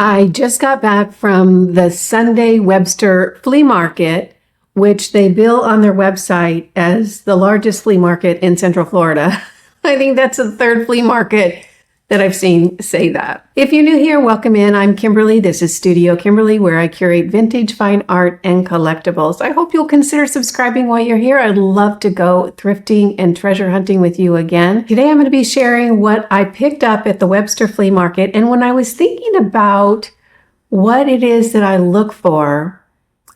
I just got back from the Sunday Webster flea market, which they bill on their website as the largest flea market in Central Florida. I think that's the third flea market that I've seen say that. If you're new here, welcome in. I'm Kimberly. This is Studio Kimberly, where I curate vintage, fine art, and collectibles. I hope you'll consider subscribing while you're here. I'd love to go thrifting and treasure hunting with you again. Today, I'm going to be sharing what I picked up at the Webster Flea Market. And when I was thinking about what it is that I look for,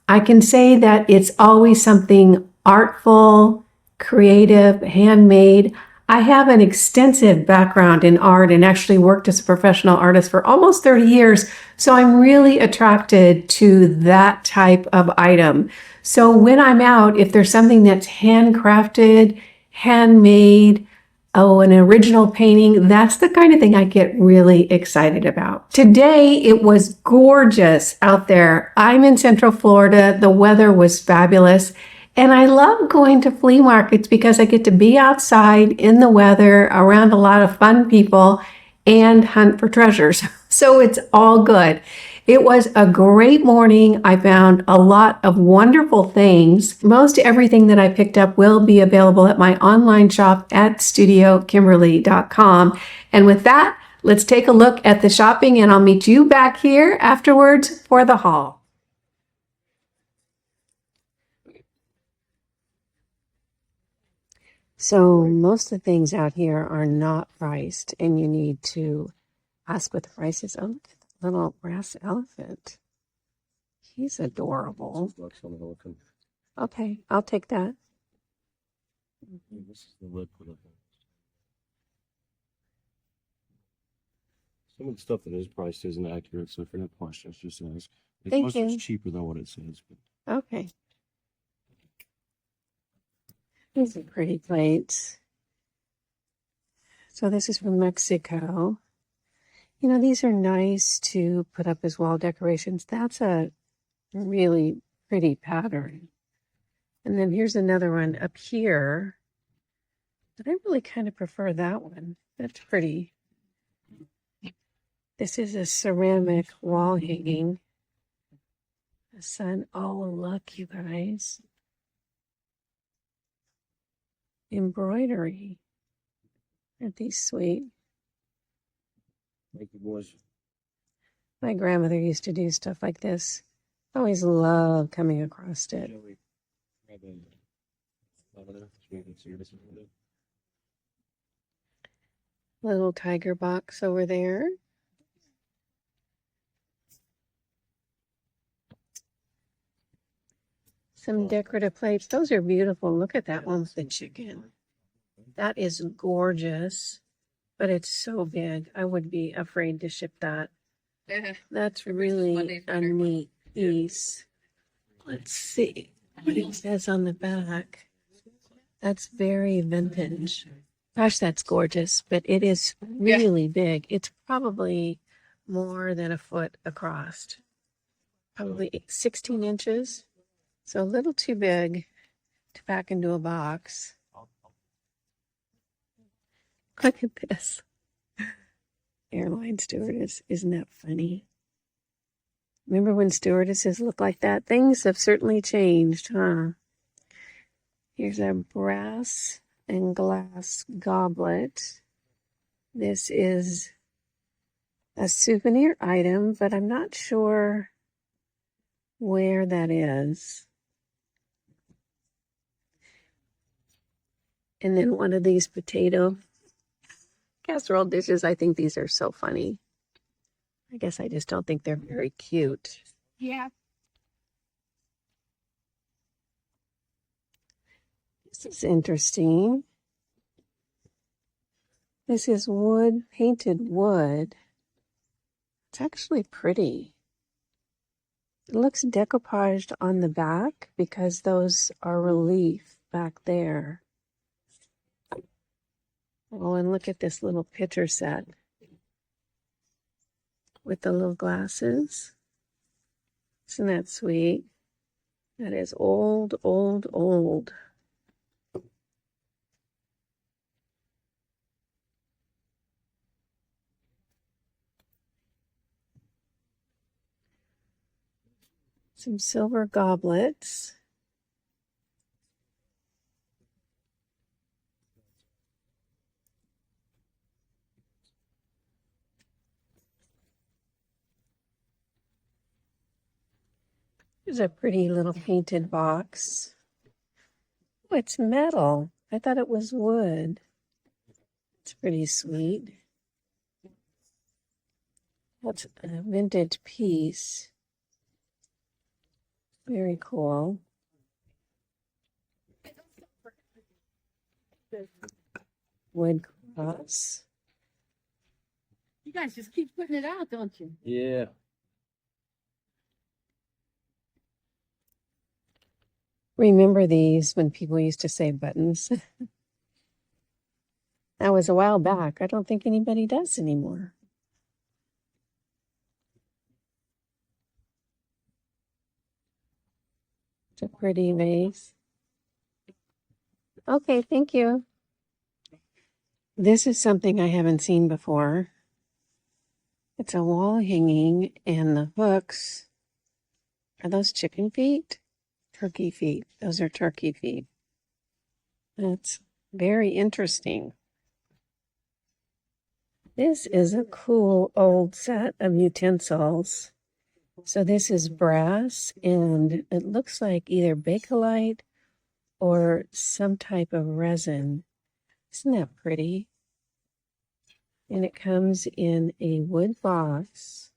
I can say that it's always something artful, creative, handmade. I have an extensive background in art and actually worked as a professional artist for almost 30 years. So I'm really attracted to that type of item. So when I'm out, if there's something that's handcrafted, handmade, an original painting, that's the kind of thing I get really excited about. Today, it was gorgeous out there. I'm in Central Florida. The weather was fabulous. And I love going to flea markets because I get to be outside in the weather around a lot of fun people and hunt for treasures. So it's all good. It was a great morning. I found a lot of wonderful things. Most everything that I picked up will be available at my online shop at StudioKimberly.com. And with that, let's take a look at the shopping and I'll meet you back here afterwards for the haul. So most of the things out here are not priced, and you need to ask what the price is. Oh, look at the little brass elephant. He's adorable. Okay, I'll take that. This is the lid for the Some of the stuff that is priced isn't accurate, so if you have questions, just ask. Thank you. It's cheaper than what it says. But... Okay. These are pretty plates. So this is from Mexico. You know, these are nice to put up as wall decorations. That's a really pretty pattern. And then here's another one up here. But I really kind of prefer that one. That's pretty. This is a ceramic wall hanging. The sun. Oh, look, you guys. Embroidery. Aren't these sweet? Thank you, boys. My grandmother used to do stuff like this. I always loved coming across it. Little tiger box over there. Some decorative plates. Those are beautiful. Look at that one with the chicken. That is gorgeous, but it's so big. I would be afraid to ship that. That's really a neat piece. Let's see what it says on the back. That's very vintage. Gosh, that's gorgeous, but it is really big. It's probably more than a foot across. Probably 16 inches. So a little too big to pack into a box. Look at this. Airline stewardess. Isn't that funny? Remember when stewardesses looked like that? Things have certainly changed, huh? Here's a brass and glass goblet. This is a souvenir item, but I'm not sure where that is. And then one of these potato casserole dishes. I think these are so funny. I guess I just don't think they're very cute. Yeah. This is interesting. This is wood, painted wood. It's actually pretty. It looks decoupaged on the back because those are relief back there. Oh, and look at this little pitcher set with the little glasses. Isn't that sweet? That is old, old, old. Some silver goblets. Here's a pretty little painted box. Oh, it's metal. I thought it was wood. It's pretty sweet. That's a vintage piece. Very cool. Wood cross. You guys just keep putting it out, don't you? Yeah. Remember these when people used to say buttons? That was a while back. I don't think anybody does anymore. It's a pretty vase. Okay, thank you. This is something I haven't seen before. It's a wall hanging, and the hooks, are those chicken feet? Turkey feet. Those are turkey feet. That's very interesting. This is a cool old set of utensils. So this is brass, and it looks like either Bakelite or some type of resin. Isn't that pretty? And it comes in a wood box.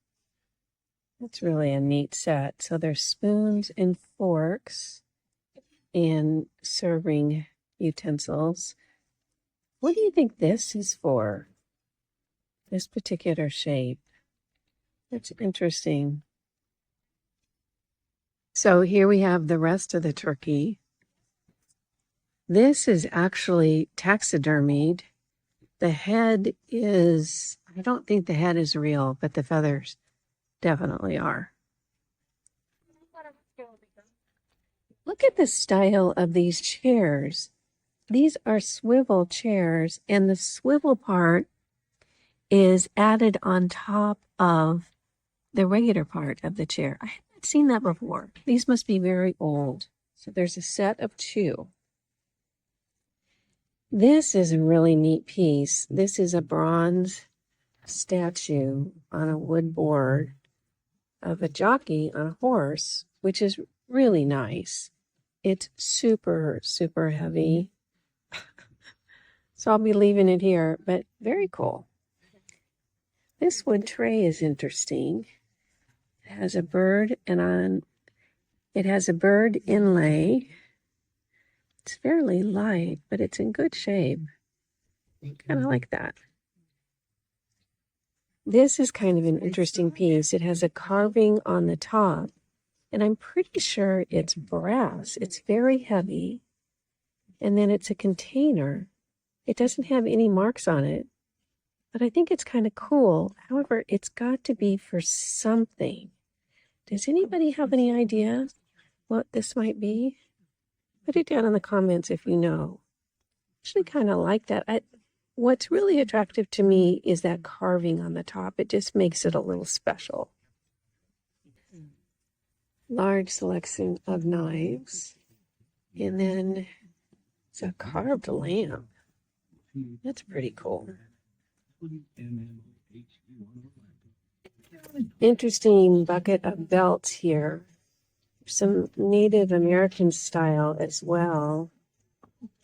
That's really a neat set. So there's spoons and forks and serving utensils. What do you think this is for? This particular shape. That's interesting. So here we have the rest of the turkey. This is actually taxidermied. The head is, I don't think the head is real, but the feathers definitely are. Look at the style of these chairs. These are swivel chairs, and the swivel part is added on top of the regular part of the chair. I haven't seen that before. These must be very old. So there's a set of 2. This is a really neat piece. This is a bronze statue on a wood board of a jockey on a horse, which is really nice. It's super, super heavy. So I'll be leaving it here, but very cool. This wood tray is interesting. It has a bird, and it has a bird inlay. It's fairly light, but it's in good shape. Kind of like that. This is kind of an interesting piece. It has a carving on the top, and I'm pretty sure it's brass. It's very heavy, and then it's a container. It doesn't have any marks on it, but I think it's kind of cool. However, it's got to be for something. Does anybody have any idea what this might be? Put it down in the comments if you know. I actually kind of like that. What's really attractive to me is that carving on the top. It just makes it a little special. Large selection of knives. And then it's a carved lamp. That's pretty cool. Interesting bucket of belts here. Some Native American style as well,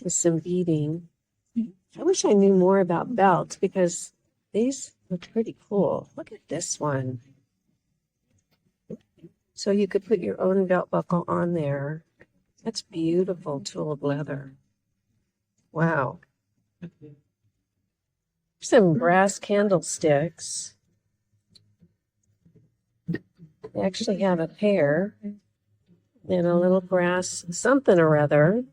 with some beading. I wish I knew more about belts because these look pretty cool. Look at this one. So you could put your own belt buckle on there. That's beautiful tooled leather. Wow. Some brass candlesticks. They actually have a pair. And a little brass something or other.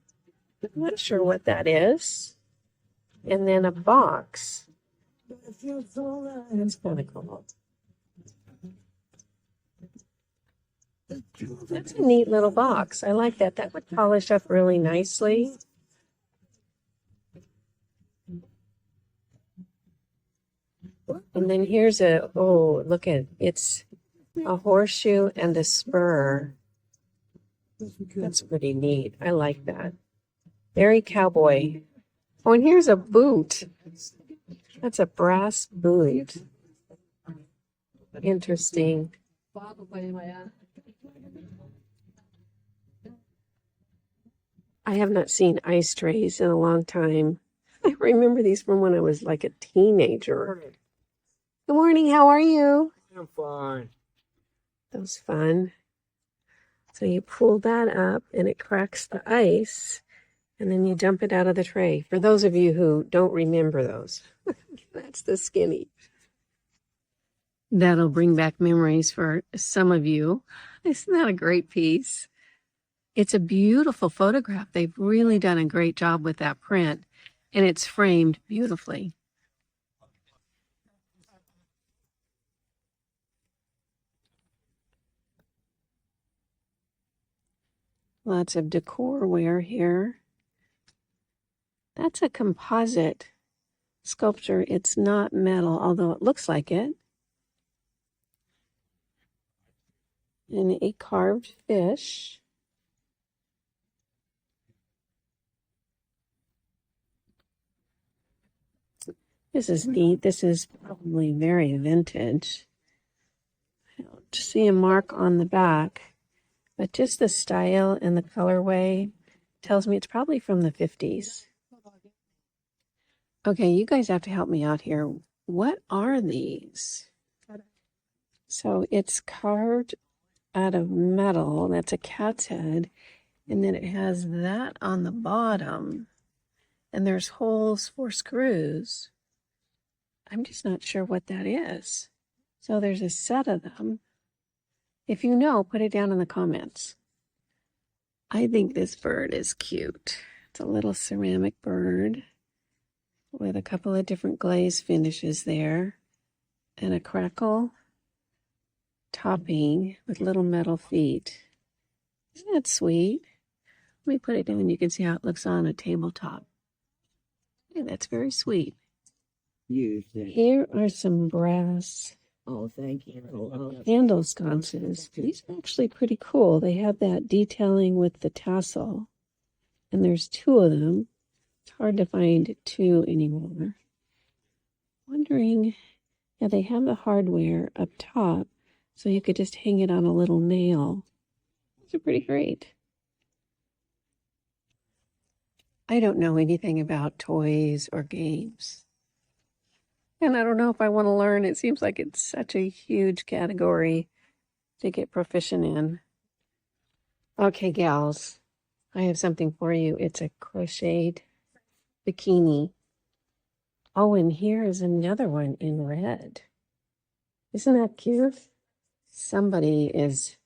I'm not sure what that is. And then a box. That's kind of cool. That's a neat little box. I like that. That would polish up really nicely. And then here's look at, it's a horseshoe and a spur. That's pretty neat. I like that. Very cowboy. Oh, and here's a boot. That's a brass boot. Interesting. I have not seen ice trays in a long time. I remember these from when I was like a teenager. Good morning, how are you? I'm fine. That was fun. So you pull that up and it cracks the ice, and then you dump it out of the tray. For those of you who don't remember those, that's the skinny. That'll bring back memories for some of you. Isn't that a great piece? It's a beautiful photograph. They've really done a great job with that print, and it's framed beautifully. Lots of decorware here. That's a composite sculpture. It's not metal, although it looks like it. And a carved fish. This is neat. This is probably very vintage. I don't see a mark on the back, but just the style and the colorway tells me it's probably from the 50s. Okay, you guys have to help me out here. What are these? So it's carved out of metal. That's a cat's head. And then it has that on the bottom. And there's holes for screws. I'm just not sure what that is. So there's a set of them. If you know, put it down in the comments. I think this bird is cute. It's a little ceramic bird with a couple of different glaze finishes there and a crackle topping with little metal feet. Isn't that sweet? Let me put it down. You can see how it looks on a tabletop. Yeah, that's very sweet. Here are some brass handle sconces. These are actually pretty cool. They have that detailing with the tassel. And there's two of them. It's hard to find two anymore. Wondering, yeah, they have the hardware up top, so you could just hang it on a little nail. These are pretty great. I don't know anything about toys or games. And I don't know if I want to learn. It seems like it's such a huge category to get proficient in. Okay, gals, I have something for you. It's a crocheted bikini. Oh, and here is another one in red. Isn't that cute? Somebody is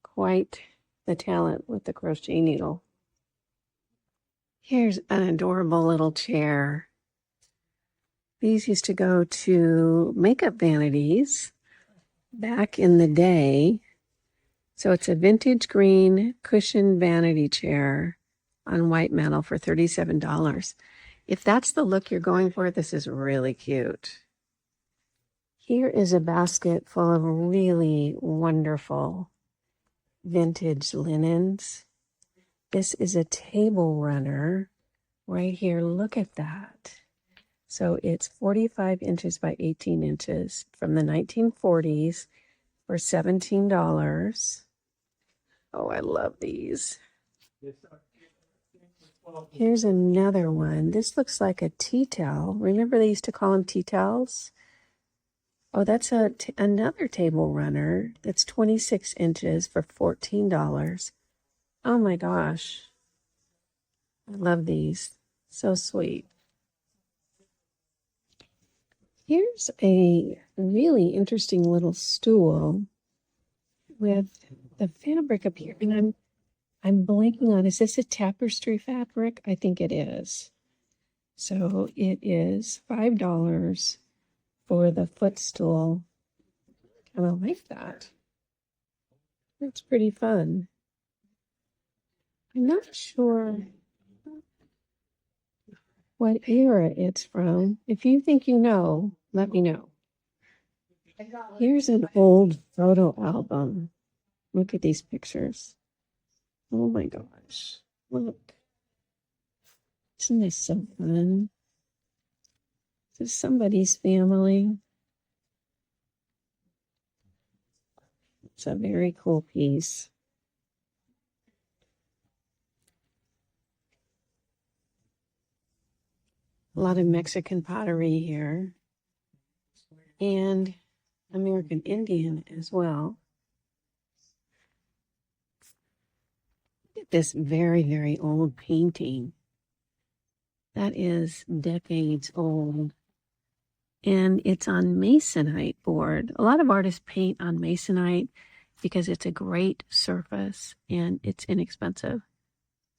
quite the talent with the crochet needle. Here's an adorable little chair. These used to go to makeup vanities back in the day. So it's a vintage green cushion vanity chair on white metal for $37. If that's the look you're going for, this is really cute. Here is a basket full of really wonderful vintage linens. This is a table runner right here. Look at that. So it's 45 inches by 18 inches from the 1940s for $17. Oh, I love these. Here's another one. This looks like a tea towel. Remember they used to call them tea towels? Oh, that's another table runner. That's 26 inches for $14. Oh my gosh. I love these. So sweet. Here's a really interesting little stool with the fabric up here. And I'm blanking on, is this a tapestry fabric? I think it is. So it is $5 for the footstool. I kind of like that. That's pretty fun. I'm not sure what era it's from. If you think you know, let me know. Here's an old photo album. Look at these pictures. Oh my gosh. Look. Isn't this so fun? This is somebody's family. It's a very cool piece. A lot of Mexican pottery here. And American Indian as well. Look at this very, very old painting. That is decades old. And it's on masonite board. A lot of artists paint on masonite because it's a great surface and it's inexpensive.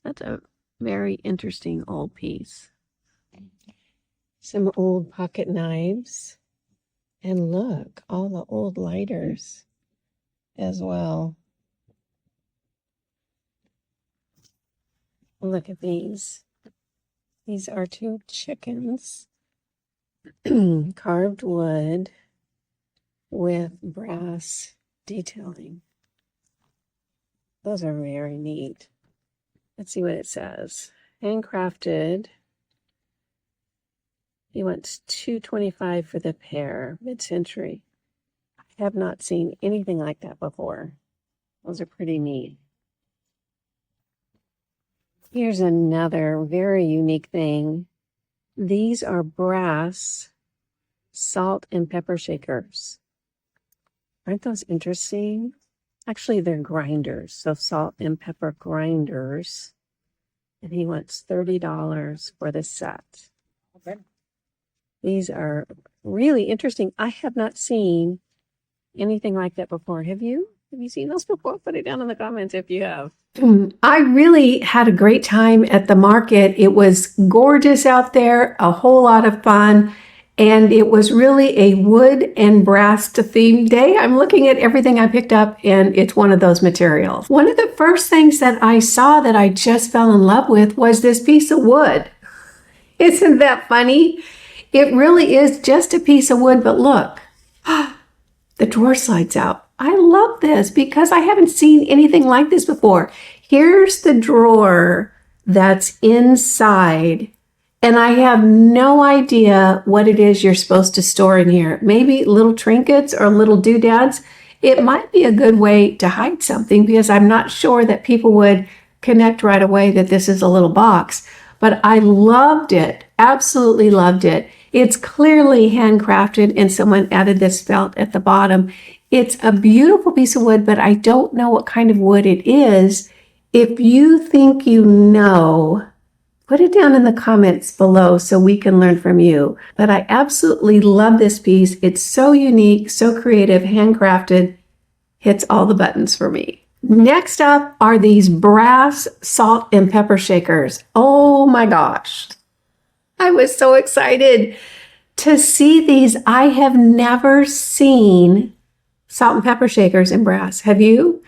That's a very interesting old piece. Some old pocket knives. And look, all the old lighters as well. Look at these. These are 2 chickens. Carved wood with brass detailing. Those are very neat. Let's see what it says. Handcrafted. He wants $2.25 for the pair, mid-century. I have not seen anything like that before. Those are pretty neat. Here's another very unique thing. These are brass salt and pepper shakers. Aren't those interesting? Actually, they're grinders, so salt and pepper grinders. And he wants $30 for the set. Okay. These are really interesting. I have not seen anything like that before. Have you? Have you seen those before? Put it down in the comments if you have. I really had a great time at the market. It was gorgeous out there, a whole lot of fun, and it was really a wood and brass themed day. I'm looking at everything I picked up, and it's one of those materials. One of the first things that I saw that I just fell in love with was this piece of wood. Isn't that funny? It really is just a piece of wood, but look, the drawer slides out. I love this because I haven't seen anything like this before. Here's the drawer that's inside, and I have no idea what it is you're supposed to store in here. Maybe little trinkets or little doodads. It might be a good way to hide something because I'm not sure that people would connect right away that this is a little box. But I loved it, absolutely loved it. It's clearly handcrafted and someone added this felt at the bottom. It's a beautiful piece of wood, but I don't know what kind of wood it is. If you think you know, put it down in the comments below so we can learn from you. But I absolutely love this piece. It's so unique, so creative, handcrafted, hits all the buttons for me. Next up are these brass salt and pepper shakers. Oh my gosh. I was so excited to see these. I have never seen salt and pepper shakers in brass. Have you?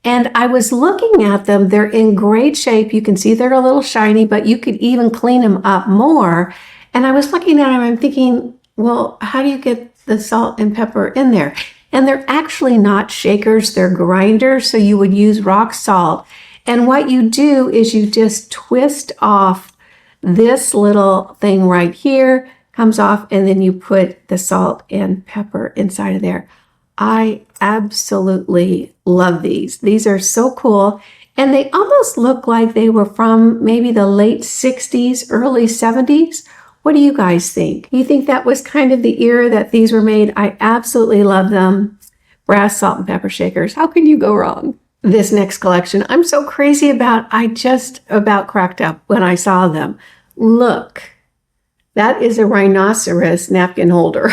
And I was looking at them. They're in great shape. You can see they're a little shiny, but you could even clean them up more. And I was looking at them. I'm thinking, well, how do you get the salt and pepper in there? And they're actually not shakers. They're grinders. So you would use rock salt. And what you do is you just twist off this little thing right here, comes off, and then you put the salt and pepper inside of there. I absolutely love these. These are so cool. And they almost look like they were from maybe the late 60s, early 70s. What do you guys think? You think that was kind of the era that these were made? I absolutely love them. Brass salt and pepper shakers. How can you go wrong? This next collection, I'm so crazy about. I just about cracked up when I saw them. Look, that is a rhinoceros napkin holder.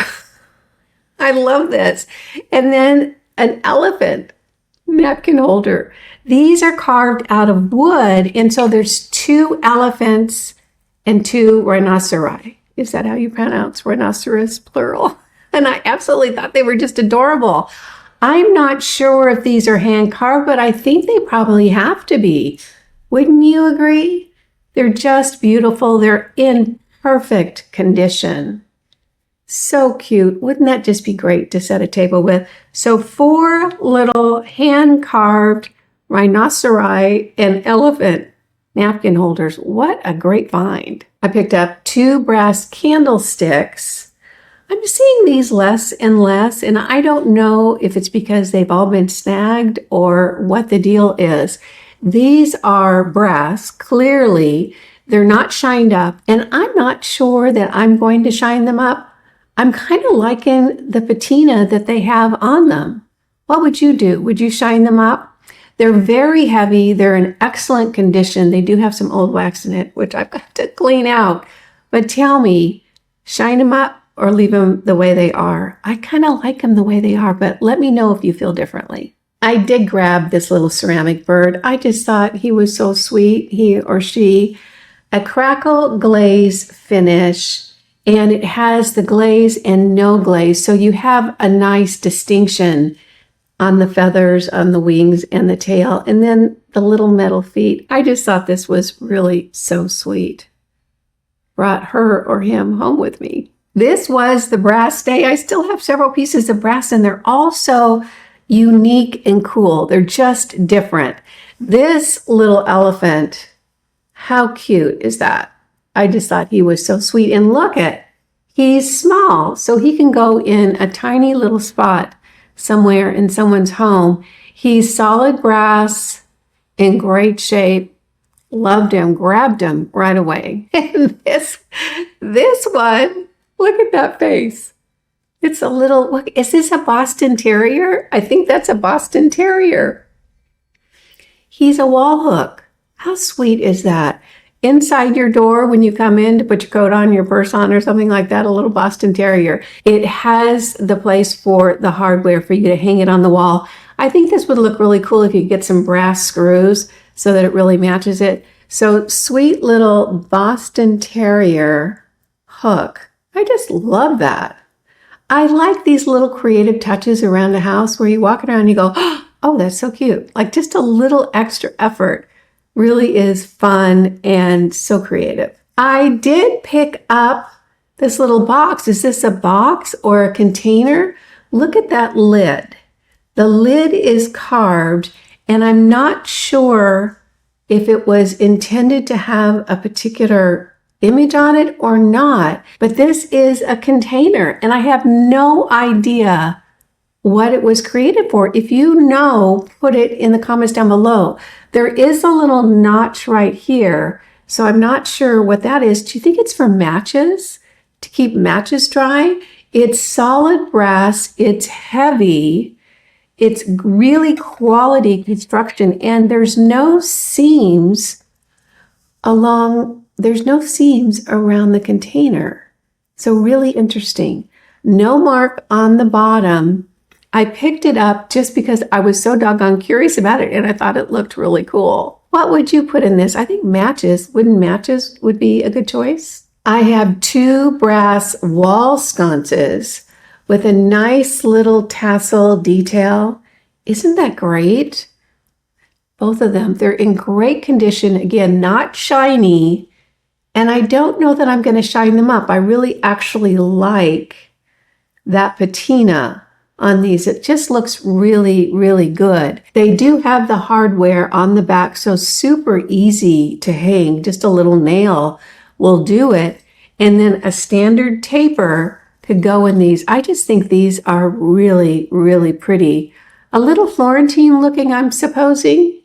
I love this. And then an elephant napkin holder. These are carved out of wood. And so there's 2 elephants and 2 rhinoceri. Is that how you pronounce rhinoceros, plural? And I absolutely thought they were just adorable. I'm not sure if these are hand carved, but I think they probably have to be. Wouldn't you agree? They're just beautiful. They're in perfect condition. So cute. Wouldn't that just be great to set a table with? So 4 little hand-carved rhinoceri, and elephant napkin holders. What a great find. I picked up 2 brass candlesticks. I'm seeing these less and less, and I don't know if it's because they've all been snagged or what the deal is. These are brass, clearly. They're not shined up, and I'm not sure that I'm going to shine them up. I'm kind of liking the patina that they have on them. What would you do? Would you shine them up? They're very heavy. They're in excellent condition. They do have some old wax in it, which I've got to clean out. But tell me, shine them up or leave them the way they are? I kind of like them the way they are, but let me know if you feel differently. I did grab this little ceramic bird. I just thought he was so sweet, he or she. A crackle glaze finish, and it has the glaze and no glaze. So you have a nice distinction on the feathers, on the wings and the tail, and then the little metal feet. I just thought this was really so sweet. Brought her or him home with me. This was the brass day. I still have several pieces of brass, and they're all so unique and cool. They're just different. This little elephant, how cute is that? I just thought he was so sweet. And look at, he's small, so he can go in a tiny little spot somewhere in someone's home. He's solid brass, in great shape. Loved him, grabbed him right away. And this one, look at that face. It's a little, look, is this a Boston Terrier? I think that's a Boston Terrier. He's a wall hook. How sweet is that? Inside your door when you come in to put your coat on, your purse on, or something like that, a little Boston Terrier. It has the place for the hardware for you to hang it on the wall. I think this would look really cool if you get some brass screws so that it really matches it. So sweet little Boston Terrier hook. I just love that. I like these little creative touches around the house where you walk around and you go, oh, that's so cute. Like just a little extra effort really is fun and so creative. I did pick up this little box. Is this a box or a container? Look at that lid. The lid is carved, and I'm not sure if it was intended to have a particular image on it or not, but this is a container, and I have no idea what it was created for. If you know, put it in the comments down below. There is a little notch right here, so I'm not sure what that is. Do you think it's for matches? To keep matches dry? It's solid brass, it's heavy, it's really quality construction, and there's no seams around the container. So really interesting. No mark on the bottom. I picked it up just because I was so doggone curious about it, and I thought it looked really cool. What would you put in this? I think wooden matches would be a good choice. I have 2 brass wall sconces with a nice little tassel detail. Isn't that great? Both of them, they're in great condition. Again, not shiny. And I don't know that I'm going to shine them up. I really actually like that patina on these. It just looks really, really good. They do have the hardware on the back, so super easy to hang. Just a little nail will do it. And then a standard taper could go in these. I just think these are really, really pretty. A little Florentine looking, I'm supposing.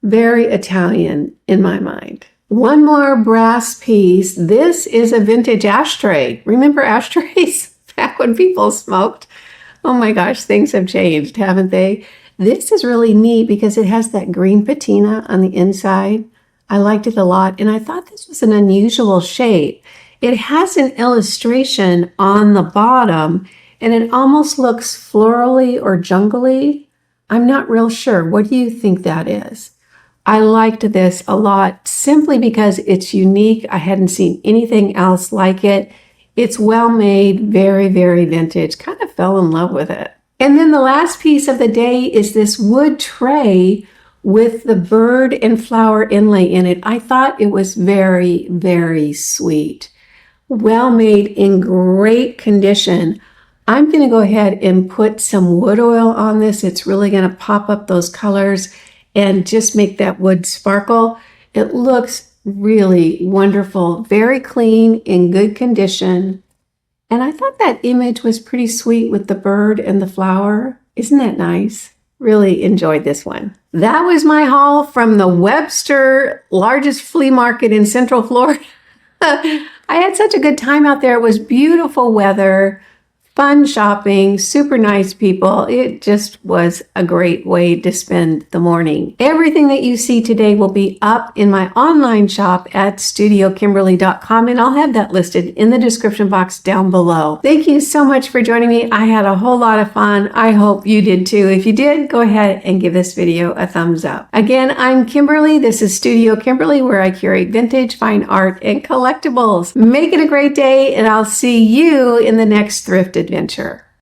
Very Italian in my mind. One more brass piece. This is a vintage ashtray. Remember ashtrays back when people smoked? Oh my gosh, things have changed, haven't they? This is really neat because it has that green patina on the inside. I liked it a lot, and I thought this was an unusual shape. It has an illustration on the bottom, and it almost looks florally or jungly. I'm not real sure. What do you think that is? I liked this a lot simply because it's unique. I hadn't seen anything else like it. It's well made, very, very vintage. Kind of fell in love with it. And then the last piece of the day is this wood tray with the bird and flower inlay in it. I thought it was very, very sweet. Well made, in great condition. I'm going to go ahead and put some wood oil on this. It's really going to pop up those colors. and just make that wood sparkle. It looks really wonderful, very clean, in good condition. And I thought that image was pretty sweet with the bird and the flower. Isn't that nice? Really enjoyed this one. That was my haul from the Webster, largest flea market in Central Florida. I had such a good time out there. It was beautiful weather, fun shopping, super nice people. It just was a great way to spend the morning. Everything that you see today will be up in my online shop at StudioKimberly.com, and I'll have that listed in the description box down below. Thank you so much for joining me. I had a whole lot of fun. I hope you did too. If you did, go ahead and give this video a thumbs up. Again, I'm Kimberly. This is Studio Kimberly, where I curate vintage, fine art, and collectibles. Make it a great day, and I'll see you in the next thrift adventure.